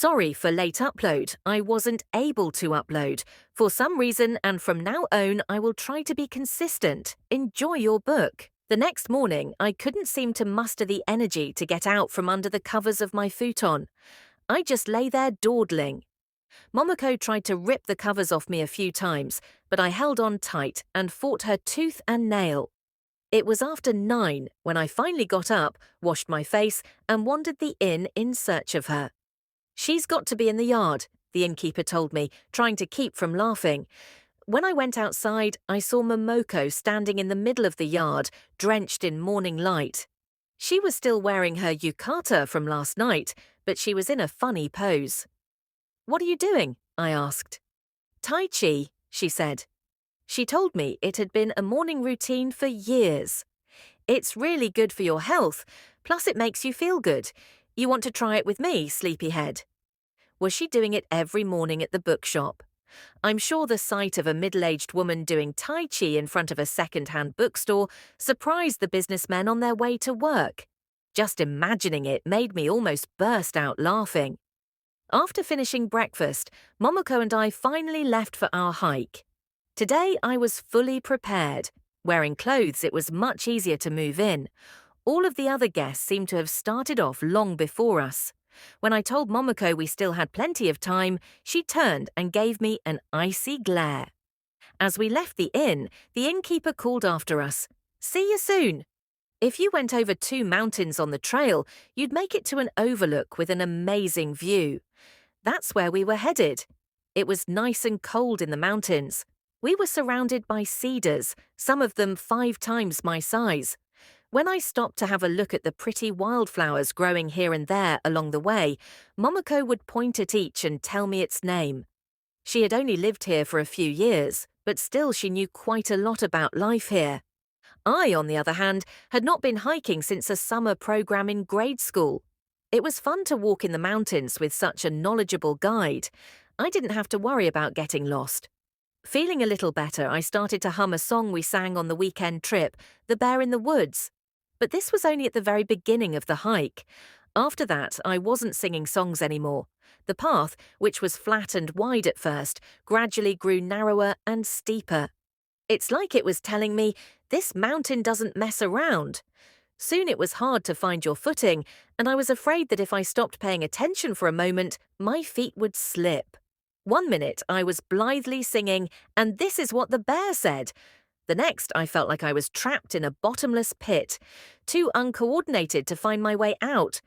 Sorry for late upload. I wasn't able to upload for some reason, and from now on, I will try to be consistent. Enjoy your book. The next morning, I couldn't seem to muster the energy to get out from under the covers of my futon. I just lay there dawdling. Momoko tried to rip the covers off me a few times, but I held on tight and fought her tooth and nail. It was after 9 when I finally got up, washed my face, and wandered the inn in search of her. "She's got to be in the yard," the innkeeper told me, trying to keep from laughing. When I went outside, I saw Momoko standing in the middle of the yard, drenched in morning light. She was still wearing her yukata from last night, but she was in a funny pose. "What are you doing?" I asked. "Tai Chi," she said. She told me it had been a morning routine for years. "It's really good for your health, plus it makes you feel good. You want to try it with me, sleepyhead?" Was she doing it every morning at the bookshop? I'm sure the sight of a middle-aged woman doing Tai Chi in front of a second-hand bookstore surprised the businessmen on their way to work. Just imagining it made me almost burst out laughing. After finishing breakfast, Momoko and I finally left for our hike. Today I was fully prepared. Wearing clothes, it was much easier to move in. All of the other guests seemed to have started off long before us. When I told Momoko we still had plenty of time, she turned and gave me an icy glare. As we left the inn, the innkeeper called after us, "See you soon." If you went over 2 mountains on the trail, you'd make it to an overlook with an amazing view. That's where we were headed. It was nice and cold in the mountains. We were surrounded by cedars, some of them 5 times my size. When I stopped to have a look at the pretty wildflowers growing here and there along the way, Momoko would point at each and tell me its name. She had only lived here for a few years, but still she knew quite a lot about life here. I, on the other hand, had not been hiking since a summer program in grade school. It was fun to walk in the mountains with such a knowledgeable guide. I didn't have to worry about getting lost. Feeling a little better, I started to hum a song we sang on the weekend trip, "The Bear in the Woods." But this was only at the very beginning of the hike. After that, I wasn't singing songs anymore. The path, which was flat and wide at first, gradually grew narrower and steeper. It's like it was telling me, this mountain doesn't mess around. Soon it was hard to find your footing, and I was afraid that if I stopped paying attention for a moment, my feet would slip. One minute I was blithely singing, "And this is what the bear said." The next, I felt like I was trapped in a bottomless pit, too uncoordinated to find my way out.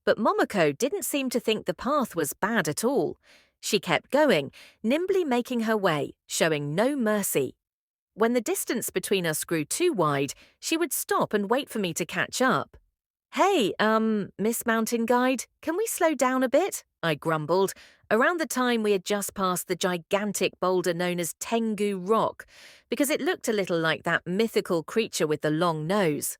But Momoko didn't seem to think the path was bad at all. She kept going, nimbly making her way, showing no mercy. When the distance between us grew too wide, she would stop and wait for me to catch up. "Hey, Miss Mountain Guide, can we slow down a bit?" I grumbled, around the time we had just passed the gigantic boulder known as Tengu Rock, because it looked a little like that mythical creature with the long nose.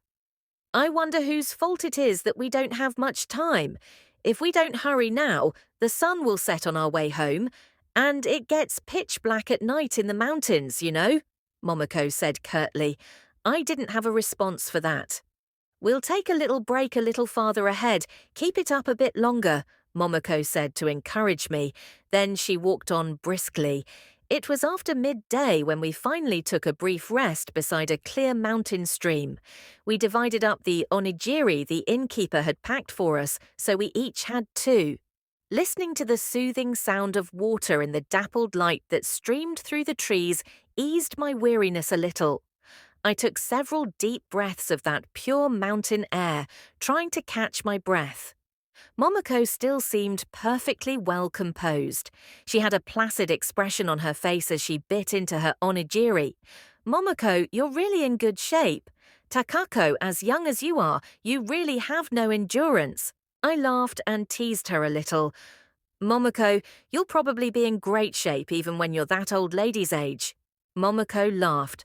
"I wonder whose fault it is that we don't have much time. If we don't hurry now, the sun will set on our way home, and it gets pitch black at night in the mountains, you know," Momoko said curtly. I didn't have a response for that. "We'll take a little break a little farther ahead. Keep it up a bit longer," Momoko said to encourage me. Then she walked on briskly. It was after midday when we finally took a brief rest beside a clear mountain stream. We divided up the onigiri the innkeeper had packed for us, so we each had 2. Listening to the soothing sound of water in the dappled light that streamed through the trees eased my weariness a little. I took several deep breaths of that pure mountain air, trying to catch my breath. Momoko still seemed perfectly well composed. She had a placid expression on her face as she bit into her onigiri. "Momoko, you're really in good shape. Takako, as young as you are, you really have no endurance." I laughed and teased her a little. "Momoko, you'll probably be in great shape even when you're that old lady's age." Momoko laughed.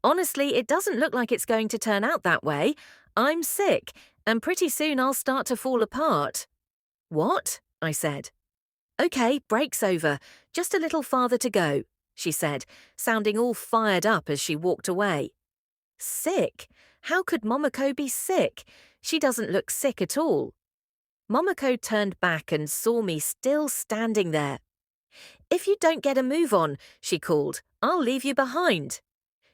"Honestly, it doesn't look like it's going to turn out that way. I'm sick, and pretty soon I'll start to fall apart." "What?" I said. "Okay, break's over. Just a little farther to go," she said, sounding all fired up as she walked away. Sick? How could Momoko be sick? She doesn't look sick at all. Momoko turned back and saw me still standing there. "If you don't get a move on," she called, "I'll leave you behind."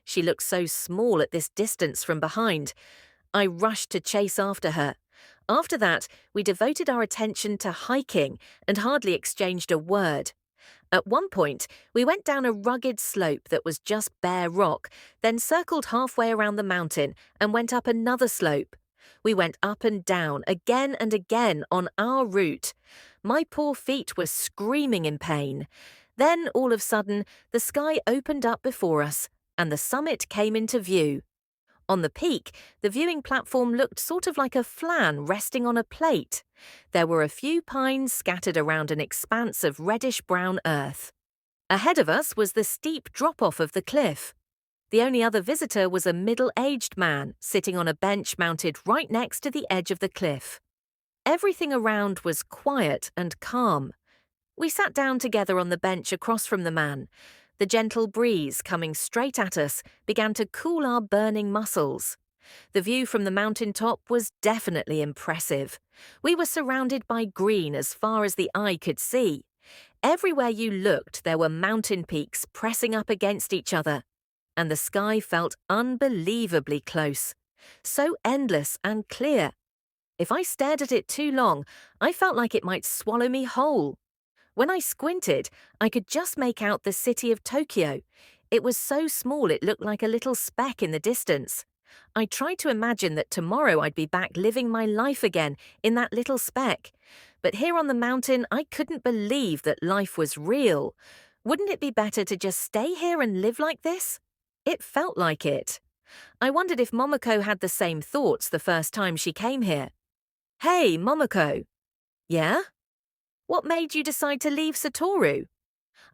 She looked so small at this distance from behind. I rushed to chase after her. After that, we devoted our attention to hiking and hardly exchanged a word. At one point, we went down a rugged slope that was just bare rock, then circled halfway around the mountain and went up another slope. We went up and down again and again on our route. My poor feet were screaming in pain. Then, all of a sudden, the sky opened up before us, and the summit came into view. On the peak, the viewing platform looked sort of like a flan resting on a plate. There were a few pines scattered around an expanse of reddish-brown earth. Ahead of us was the steep drop-off of the cliff. The only other visitor was a middle-aged man sitting on a bench mounted right next to the edge of the cliff. Everything around was quiet and calm. We sat down together on the bench across from the man. The gentle breeze coming straight at us began to cool our burning muscles. The view from the mountain top was definitely impressive. We were surrounded by green as far as the eye could see. Everywhere you looked, there were mountain peaks pressing up against each other, and the sky felt unbelievably close, so endless and clear. If I stared at it too long, I felt like it might swallow me whole. When I squinted, I could just make out the city of Tokyo. It was so small it looked like a little speck in the distance. I tried to imagine that tomorrow I'd be back living my life again in that little speck. But here on the mountain, I couldn't believe that life was real. Wouldn't it be better to just stay here and live like this? It felt like it. I wondered if Momoko had the same thoughts the first time she came here. "Hey, Momoko." "Yeah? What made you decide to leave Satoru?"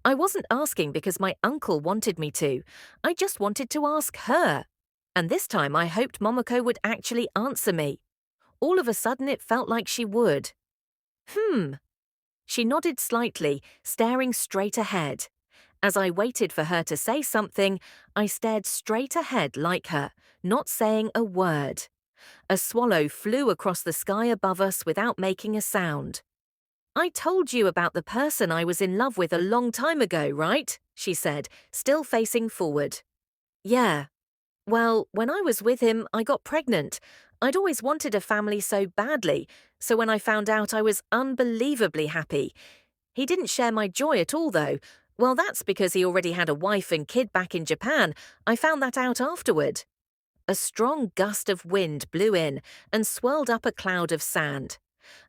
I wasn't asking because my uncle wanted me to. I just wanted to ask her. And this time I hoped Momoko would actually answer me. All of a sudden it felt like she would. She nodded slightly, staring straight ahead. As I waited for her to say something, I stared straight ahead like her, not saying a word. A swallow flew across the sky above us without making a sound. "I told you about the person I was in love with a long time ago, right?" she said, still facing forward. "Yeah. Well, when I was with him, I got pregnant. I'd always wanted a family so badly, so when I found out I was unbelievably happy. He didn't share my joy at all, though. Well, that's because he already had a wife and kid back in Japan. I found that out afterward." A strong gust of wind blew in and swirled up a cloud of sand.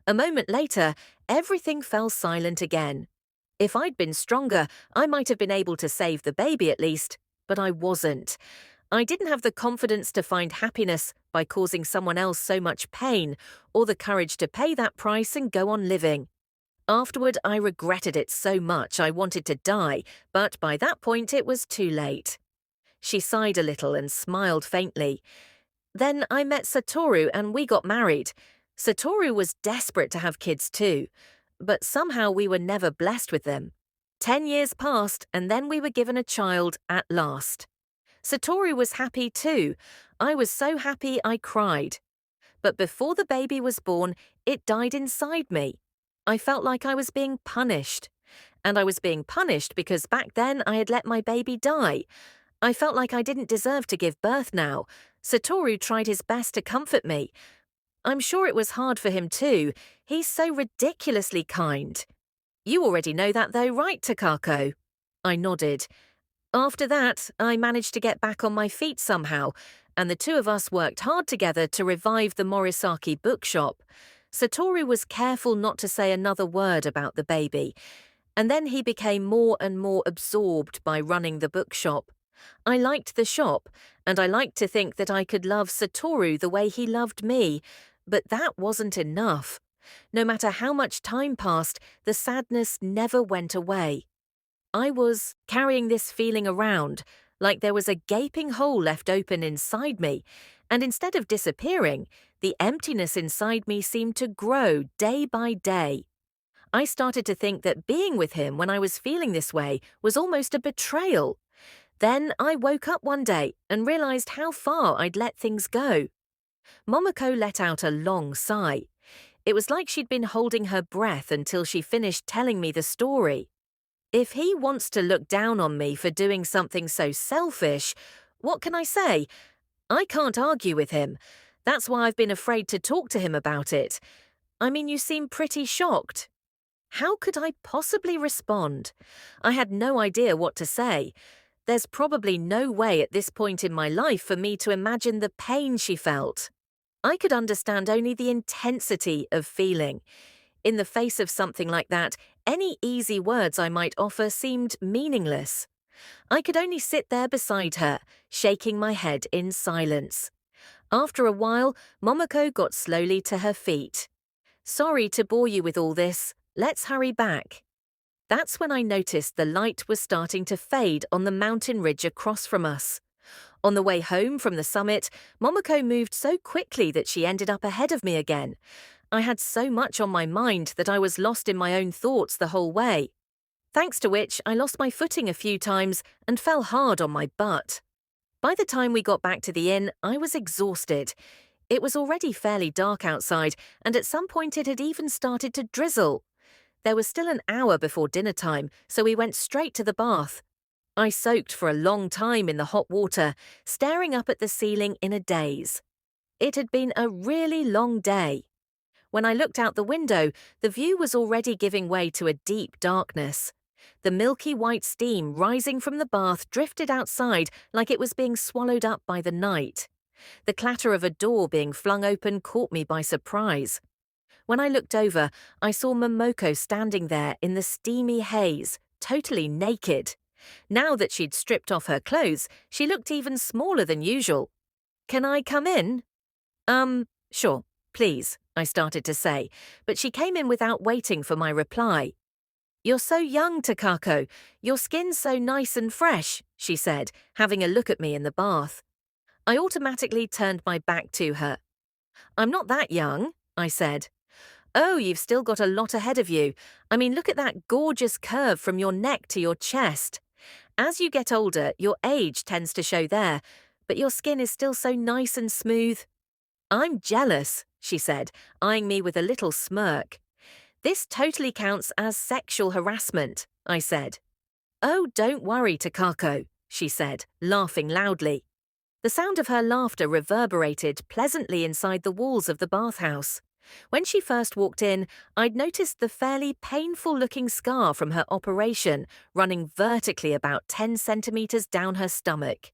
A moment later, everything fell silent again. If I'd been stronger, I might have been able to save the baby at least, but I wasn't. I didn't have the confidence to find happiness by causing someone else so much pain, or the courage to pay that price and go on living. Afterward, I regretted it so much I wanted to die, but by that point it was too late. She sighed a little and smiled faintly. "Then I met Satoru and we got married. Satoru was desperate to have kids too, but somehow we were never blessed with them. 10 years passed and then we were given a child at last. Satoru was happy too. I was so happy I cried. But before the baby was born, it died inside me. I felt like I was being punished. And I was being punished because back then I had let my baby die. I felt like I didn't deserve to give birth now. Satoru tried his best to comfort me. I'm sure it was hard for him too. He's so ridiculously kind. You already know that though, right, Takako?" I nodded. After that, I managed to get back on my feet somehow, and the two of us worked hard together to revive the Morisaki Bookshop. Satoru was careful not to say another word about the baby, and then he became more and more absorbed by running the bookshop. I liked the shop, and I liked to think that I could love Satoru the way he loved me, but that wasn't enough. No matter how much time passed, the sadness never went away. I was carrying this feeling around, like there was a gaping hole left open inside me, and instead of disappearing, the emptiness inside me seemed to grow day by day. I started to think that being with him when I was feeling this way was almost a betrayal. Then I woke up one day and realized how far I'd let things go. Momoko let out a long sigh. It was like she'd been holding her breath until she finished telling me the story. If he wants to look down on me for doing something so selfish, what can I say? I can't argue with him. That's why I've been afraid to talk to him about it. I mean, you seem pretty shocked. How could I possibly respond? I had no idea what to say. There's probably no way at this point in my life for me to imagine the pain she felt. I could understand only the intensity of feeling. In the face of something like that, any easy words I might offer seemed meaningless. I could only sit there beside her, shaking my head in silence. After a while, Momoko got slowly to her feet. "Sorry to bore you with all this. Let's hurry back." That's when I noticed the light was starting to fade on the mountain ridge across from us. On the way home from the summit, Momoko moved so quickly that she ended up ahead of me again. I had so much on my mind that I was lost in my own thoughts the whole way. Thanks to which, I lost my footing a few times and fell hard on my butt. By the time we got back to the inn, I was exhausted. It was already fairly dark outside, and at some point it had even started to drizzle. There was still an hour before dinner time, so we went straight to the bath. I soaked for a long time in the hot water, staring up at the ceiling in a daze. It had been a really long day. When I looked out the window, the view was already giving way to a deep darkness. The milky white steam rising from the bath drifted outside like it was being swallowed up by the night. The clatter of a door being flung open caught me by surprise. When I looked over, I saw Momoko standing there in the steamy haze, totally naked. Now that she'd stripped off her clothes, she looked even smaller than usual. "Can I come in?" Sure, please," I started to say, but she came in without waiting for my reply. "You're so young, Takako. Your skin's so nice and fresh," she said, having a look at me in the bath. I automatically turned my back to her. "I'm not that young," I said. "Oh, you've still got a lot ahead of you. I mean, look at that gorgeous curve from your neck to your chest. As you get older, your age tends to show there, but your skin is still so nice and smooth." "I'm jealous," she said, eyeing me with a little smirk. "This totally counts as sexual harassment," I said. "Oh, don't worry, Takako," she said, laughing loudly. The sound of her laughter reverberated pleasantly inside the walls of the bathhouse. When she first walked in, I'd noticed the fairly painful-looking scar from her operation running vertically about 10 centimeters down her stomach.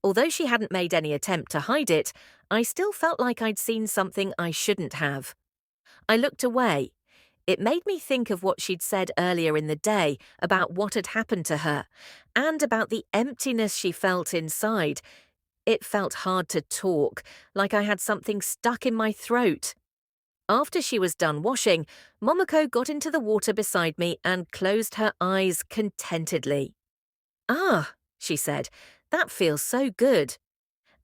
Although she hadn't made any attempt to hide it, I still felt like I'd seen something I shouldn't have. I looked away. It made me think of what she'd said earlier in the day about what had happened to her, and about the emptiness she felt inside. It felt hard to talk, like I had something stuck in my throat. After she was done washing, Momoko got into the water beside me and closed her eyes contentedly. "Ah," she said, "that feels so good."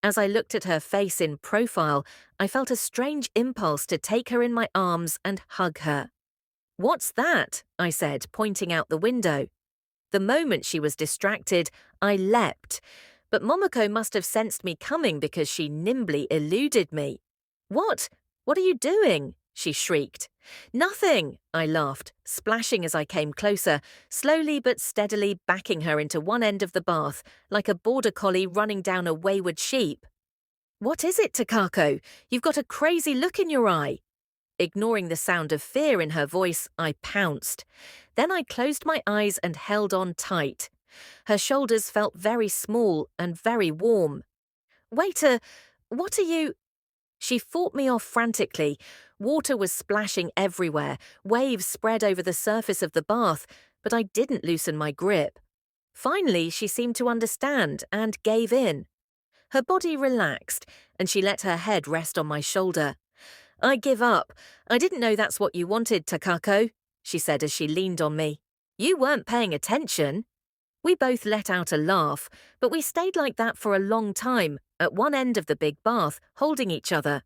As I looked at her face in profile, I felt a strange impulse to take her in my arms and hug her. "What's that?" I said, pointing out the window. The moment she was distracted, I leapt, but Momoko must have sensed me coming because she nimbly eluded me. "What? What are you doing?" she shrieked. "Nothing," I laughed, splashing as I came closer, slowly but steadily backing her into one end of the bath, like a border collie running down a wayward sheep. "What is it, Takako? You've got a crazy look in your eye." Ignoring the sound of fear in her voice, I pounced. Then I closed my eyes and held on tight. Her shoulders felt very small and very warm. "Waiter, what are you—" She fought me off frantically. Water was splashing everywhere, waves spread over the surface of the bath, but I didn't loosen my grip. Finally, she seemed to understand and gave in. Her body relaxed, and she let her head rest on my shoulder. "I give up. I didn't know that's what you wanted, Takako," she said as she leaned on me. "You weren't paying attention." We both let out a laugh, but we stayed like that for a long time, at one end of the big bath, holding each other.